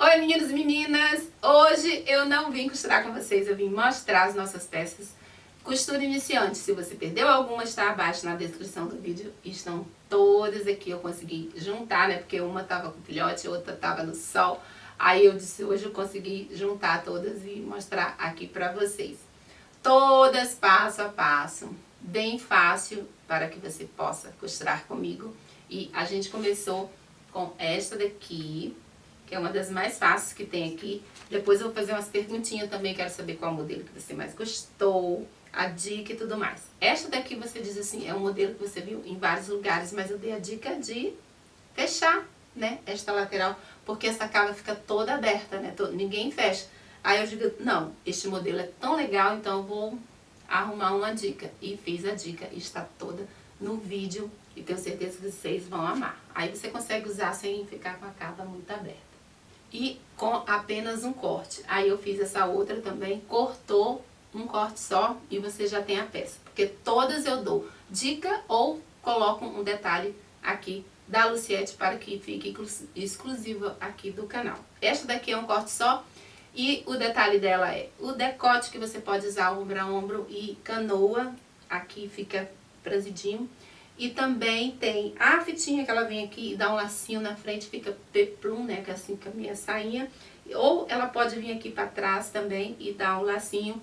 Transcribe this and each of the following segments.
Oi meninos e meninas, hoje eu não vim costurar com vocês, eu vim mostrar as nossas peças costura iniciante. Se você perdeu alguma, está abaixo na descrição do vídeo, estão todas aqui, eu consegui juntar, né, porque uma tava com filhote, outra tava no sol, aí eu disse, hoje eu consegui juntar todas e mostrar aqui pra vocês. Todas passo a passo, bem fácil para que você possa costurar comigo. E a gente começou com esta daqui, que é uma das mais fáceis que tem aqui. Depois eu vou fazer umas perguntinhas também, quero saber qual modelo que você mais gostou, a dica e tudo mais. Esta daqui você diz assim, é um modelo que você viu em vários lugares, mas eu dei a dica de fechar, né, esta lateral, porque essa cava fica toda aberta, né, ninguém fecha. Aí eu digo, não, este modelo é tão legal, então eu vou arrumar uma dica. E fiz a dica, e está toda no vídeo, e tenho certeza que vocês vão amar. Aí você consegue usar sem ficar com a cava muito aberta. E com apenas um corte. Aí eu fiz essa outra também, cortou um corte só e você já tem a peça. Porque todas eu dou dica ou coloco um detalhe aqui da Luciette para que fique exclusiva aqui do canal. Esta daqui é um corte só e o detalhe dela é o decote, que você pode usar ombro a ombro e canoa. Aqui fica franzidinho. E também tem a fitinha que ela vem aqui e dá um lacinho na frente, fica peplum, né, que é assim que a minha sainha. Ou ela pode vir aqui pra trás também e dar um lacinho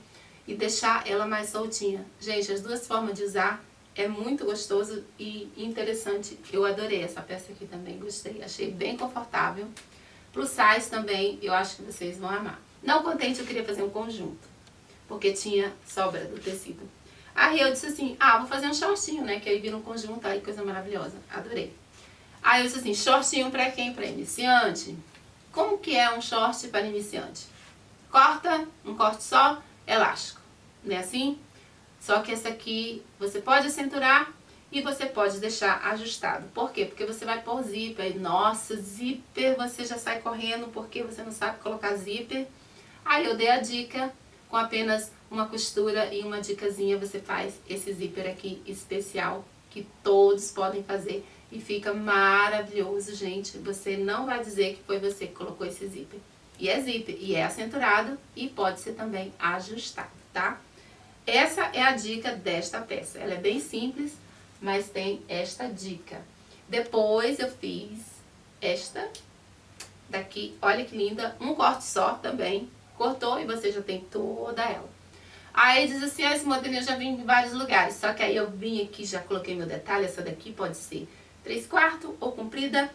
e deixar ela mais soltinha. Gente, as duas formas de usar é muito gostoso e interessante. Eu adorei essa peça aqui também, gostei, achei bem confortável. Plus size também, eu acho que vocês vão amar. Não contente, eu queria fazer um conjunto, porque tinha sobra do tecido. Aí eu disse assim, vou fazer um shortinho, né, que aí vira um conjunto, aí coisa maravilhosa, adorei. Aí eu disse assim, shortinho pra quem? Pra iniciante? Como que é um short para iniciante? Corta, um corte só, elástico, não é assim? Só que esse aqui você pode acinturar e você pode deixar ajustado. Por quê? Porque você vai pôr zíper. Nossa, zíper, você já sai correndo porque você não sabe colocar zíper. Aí eu dei a dica, com apenas uma costura e uma dicasinha você faz esse zíper aqui especial, que todos podem fazer e fica maravilhoso, gente. Você não vai dizer que foi você que colocou esse zíper. E é zíper, e é acinturado e pode ser também ajustado, tá? Essa é a dica desta peça. Ela é bem simples, mas tem esta dica. Depois eu fiz esta daqui, olha que linda, um corte só também. Cortou e você já tem toda ela. Aí diz assim, esse modelinho eu já vi em vários lugares, só que aí eu vim aqui, já coloquei meu detalhe, essa daqui pode ser 3/4 ou comprida.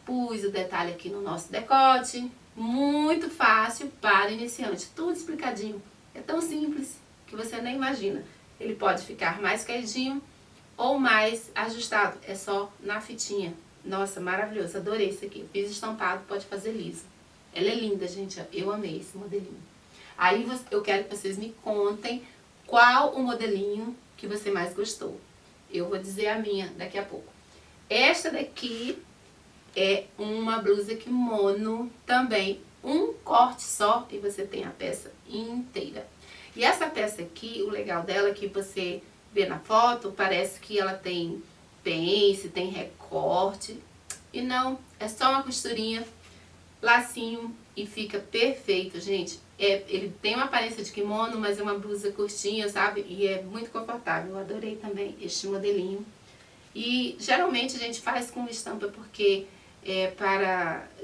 Pus o detalhe aqui no nosso decote, muito fácil para iniciante, tudo explicadinho. É tão simples que você nem imagina. Ele pode ficar mais caidinho ou mais ajustado, é só na fitinha. Nossa, maravilhoso, adorei esse aqui. Fiz estampado, pode fazer liso. Ela é linda, gente, eu amei esse modelinho. Aí eu quero que vocês me contem qual o modelinho que você mais gostou. Eu vou dizer a minha daqui a pouco. Esta daqui é uma blusa kimono também, um corte só e você tem a peça inteira. E essa peça aqui, o legal dela é que você vê na foto, parece que ela tem pence, tem recorte. E não, é só uma costurinha, lacinho e fica perfeito, gente. Ele tem uma aparência de kimono, mas é uma blusa curtinha, sabe? E é muito confortável. Eu adorei também este modelinho. E geralmente a gente faz com estampa porque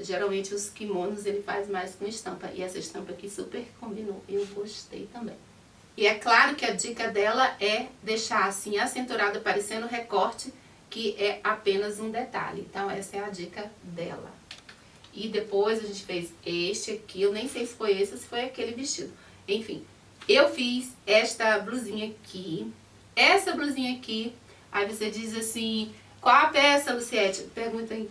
geralmente os kimonos ele faz mais com estampa. E essa estampa aqui super combinou. Eu gostei também. E é claro que a dica dela é deixar assim acinturada, parecendo recorte, que é apenas um detalhe. Então essa é a dica dela. E depois a gente fez este aqui, eu nem sei se foi esse ou se foi aquele vestido. Enfim, eu fiz esta blusinha aqui, essa blusinha aqui. Aí você diz assim, qual a peça, Luciette? Perguntem,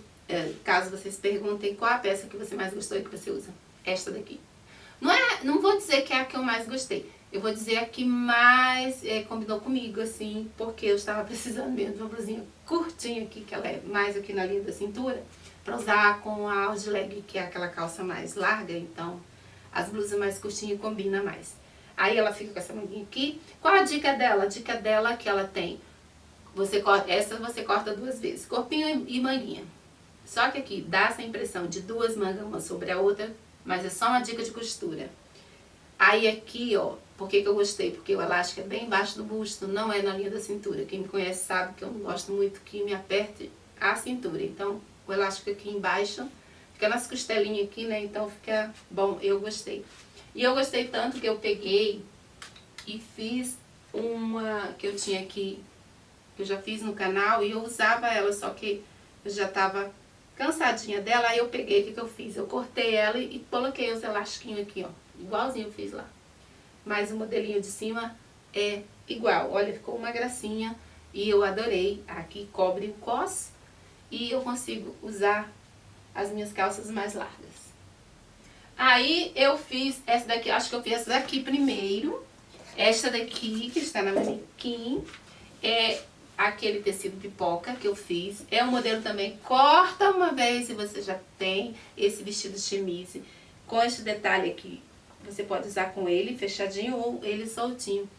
caso vocês perguntem qual a peça que você mais gostou e que você usa. Esta daqui. Não vou dizer que é a que eu mais gostei. Eu vou dizer a que mais combinou comigo, assim, porque eu estava precisando mesmo de uma blusinha curtinha aqui, que ela é mais aqui na linha da cintura, pra usar com a alge leg, que é aquela calça mais larga, então as blusas mais curtinhas combinam mais. Aí ela fica com essa manguinha aqui. Qual a dica dela? A dica dela é que ela tem, essa você corta 2 vezes, corpinho e manguinha. Só que aqui dá essa impressão de duas mangas uma sobre a outra, mas é só uma dica de costura. Aí aqui, ó, por que eu gostei? Porque o elástico é bem embaixo do busto, não é na linha da cintura. Quem me conhece sabe que eu não gosto muito que me aperte a cintura. Então, o elástico aqui embaixo, fica nas costelinhas aqui, né? Então fica bom, eu gostei. E eu gostei tanto que eu peguei e fiz uma que eu tinha aqui, que eu já fiz no canal, e eu usava ela, só que eu já tava cansadinha dela, aí eu peguei, o que eu fiz? Eu cortei ela e coloquei os elastiquinhos aqui, ó, igualzinho eu fiz lá. Mas o modelinho de cima é igual, olha, ficou uma gracinha e eu adorei. Aqui cobre o cos e eu consigo usar as minhas calças mais largas. Aí eu fiz essa daqui, acho que eu fiz essa daqui primeiro. Esta daqui, que está na manequim, é aquele tecido pipoca que eu fiz. É um modelo também, corta uma vez se você já tem esse vestido chemise. Com este detalhe aqui, você pode usar com ele fechadinho ou ele soltinho.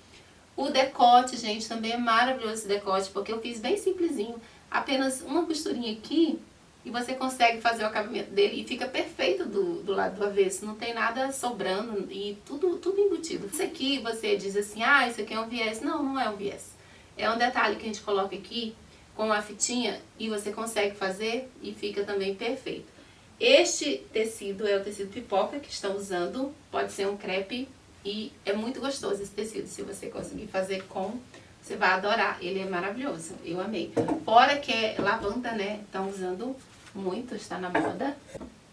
O decote, gente, também é maravilhoso esse decote, porque eu fiz bem simplesinho. Apenas uma costurinha aqui e você consegue fazer o acabamento dele e fica perfeito do lado do avesso. Não tem nada sobrando e tudo embutido. Isso aqui você diz assim, ah, isso aqui é um viés. Não, não é um viés. É um detalhe que a gente coloca aqui com a fitinha e você consegue fazer e fica também perfeito. Este tecido é o tecido pipoca que estão usando, pode ser um crepe e é muito gostoso esse tecido. Se você conseguir fazer com, você vai adorar, ele é maravilhoso, eu amei. Fora que é lavanda, né, estão usando muito, está na moda.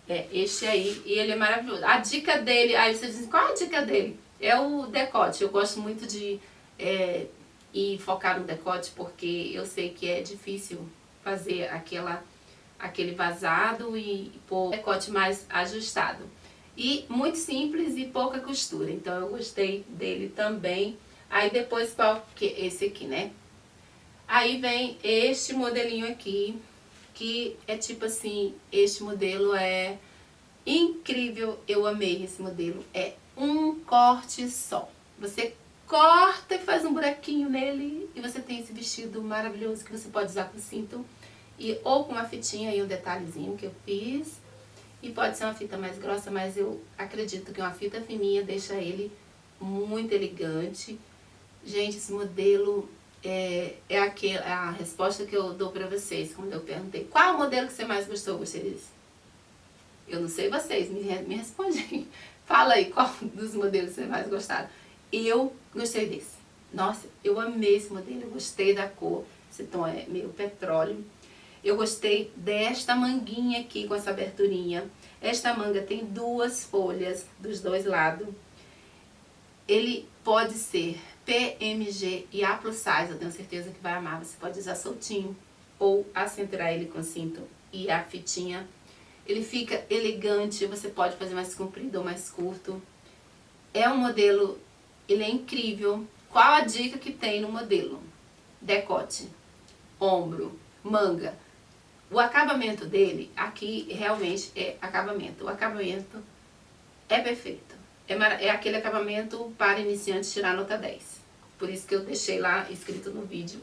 É, este aí, e ele é maravilhoso. A dica dele, aí você diz, qual é a dica dele? É o decote, eu gosto muito de ir focar no decote porque eu sei que é difícil fazer aquele vazado e pôr o decote mais ajustado. E muito simples e pouca costura, então eu gostei dele também. Aí depois qual que é esse aqui, né? Aí vem este modelinho aqui, que é tipo assim, este modelo é incrível, eu amei esse modelo. É um corte só. Você corta e faz um buraquinho nele e você tem esse vestido maravilhoso que você pode usar com cinto e ou com uma fitinha e um detalhezinho que eu fiz. E pode ser uma fita mais grossa, mas eu acredito que uma fita fininha deixa ele muito elegante. Gente, esse modelo é a resposta que eu dou pra vocês quando eu perguntei qual o modelo que você mais gostou, gostei desse. Eu não sei vocês, me respondem. Fala aí qual dos modelos você mais gostaram. Eu gostei desse. Nossa, eu amei esse modelo, eu gostei da cor. Esse tom é meio petróleo. Eu gostei desta manguinha aqui com essa aberturinha. Esta manga tem duas folhas dos dois lados. Ele pode ser PMG e A plus size, eu tenho certeza que vai amar. Você pode usar soltinho ou acinturar ele com cinto e a fitinha. Ele fica elegante, você pode fazer mais comprido ou mais curto. É um modelo, ele é incrível. Qual a dica que tem no modelo? Decote, ombro, manga. O acabamento dele, aqui realmente é acabamento. O acabamento é perfeito. É aquele acabamento para iniciantes tirar nota 10. Por isso que eu deixei lá escrito no vídeo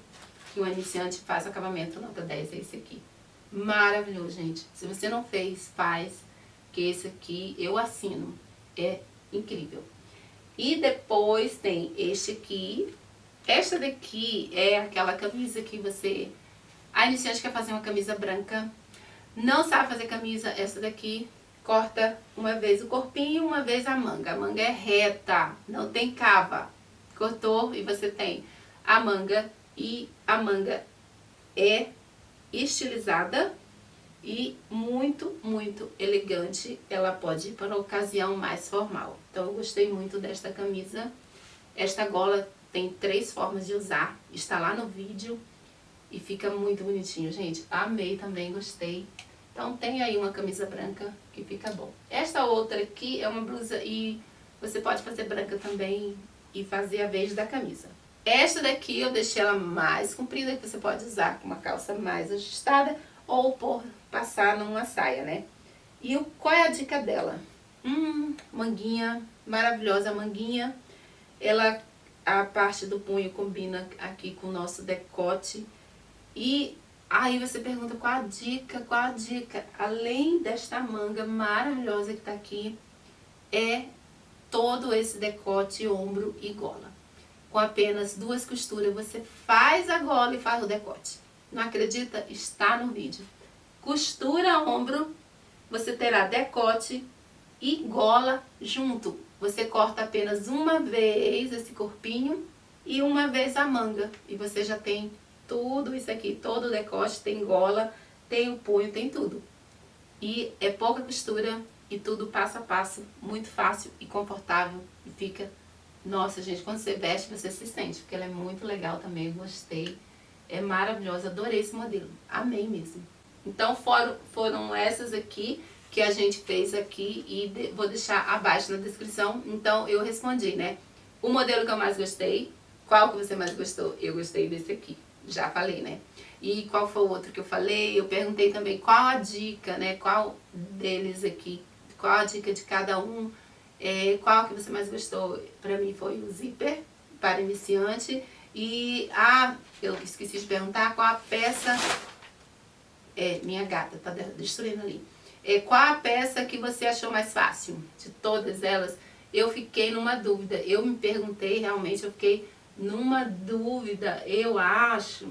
que o iniciante faz acabamento nota 10, é esse aqui. Maravilhoso, gente. Se você não fez, faz. Que esse aqui eu assino. É incrível. E depois tem este aqui. Esta daqui é aquela camisa que você... A iniciante quer fazer uma camisa branca, não sabe fazer camisa, essa daqui corta uma vez o corpinho, uma vez a manga. A manga é reta, não tem cava. Cortou e você tem a manga e a manga é estilizada e muito, muito elegante. Ela pode ir para uma ocasião mais formal. Então eu gostei muito desta camisa. Esta gola tem 3 formas de usar, está lá no vídeo. E fica muito bonitinho, gente. Amei também, gostei. Então tem aí uma camisa branca que fica bom. Esta outra aqui é uma blusa e você pode fazer branca também e fazer a vez da camisa. Esta daqui eu deixei ela mais comprida, que você pode usar com uma calça mais ajustada ou por passar numa saia, né? E qual é a dica dela? Manguinha, maravilhosa manguinha. Ela, a parte do punho combina aqui com o nosso decote. E Aí você pergunta qual a dica, qual a dica? Além desta manga maravilhosa que tá aqui, é todo esse decote, ombro e gola. Com apenas 2 costuras, você faz a gola e faz o decote. Não acredita? Está no vídeo. Costura ombro, você terá decote e gola junto. Você corta apenas uma vez esse corpinho e uma vez a manga. E você já tem tudo isso aqui, todo o decote, tem gola, tem o punho, tem tudo. E é pouca costura e tudo passo a passo, muito fácil e confortável. E fica, nossa gente, quando você veste você se sente, porque ela é muito legal também, gostei. É maravilhosa, adorei esse modelo, amei mesmo. Então foram essas aqui que a gente fez aqui e vou deixar abaixo na descrição. Então eu respondi, né? O modelo que eu mais gostei, qual que você mais gostou? Eu gostei desse aqui, já falei, né? E qual foi o outro que eu falei? Eu perguntei também qual a dica, né? Qual deles aqui, qual a dica de cada um, qual que você mais gostou? Pra mim foi o zíper para iniciante e eu esqueci de perguntar qual a peça, minha gata tá destruindo ali. Qual a peça que você achou mais fácil? De todas elas, eu fiquei numa dúvida. Eu me perguntei, realmente, eu fiquei numa dúvida. Eu acho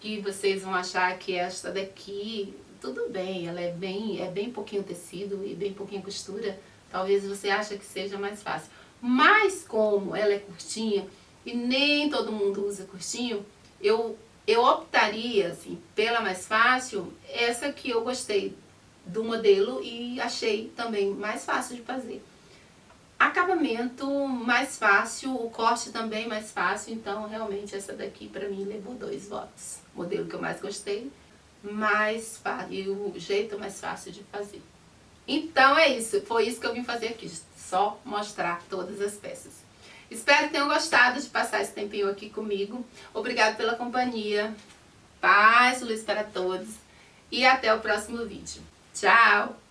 que vocês vão achar que esta daqui, tudo bem, ela é bem pouquinho tecido e bem pouquinho costura. Talvez você ache que seja mais fácil. Mas como ela é curtinha e nem todo mundo usa curtinho, eu optaria, assim, pela mais fácil, essa que eu gostei do modelo e achei também mais fácil de fazer. Acabamento mais fácil, o corte também mais fácil, então realmente essa daqui pra mim levou 2 votos. O modelo que eu mais gostei, mais fácil, e o jeito mais fácil de fazer. Então é isso, foi isso que eu vim fazer aqui, só mostrar todas as peças. Espero que tenham gostado de passar esse tempinho aqui comigo. Obrigado pela companhia, paz, luz para todos e até o próximo vídeo. Tchau!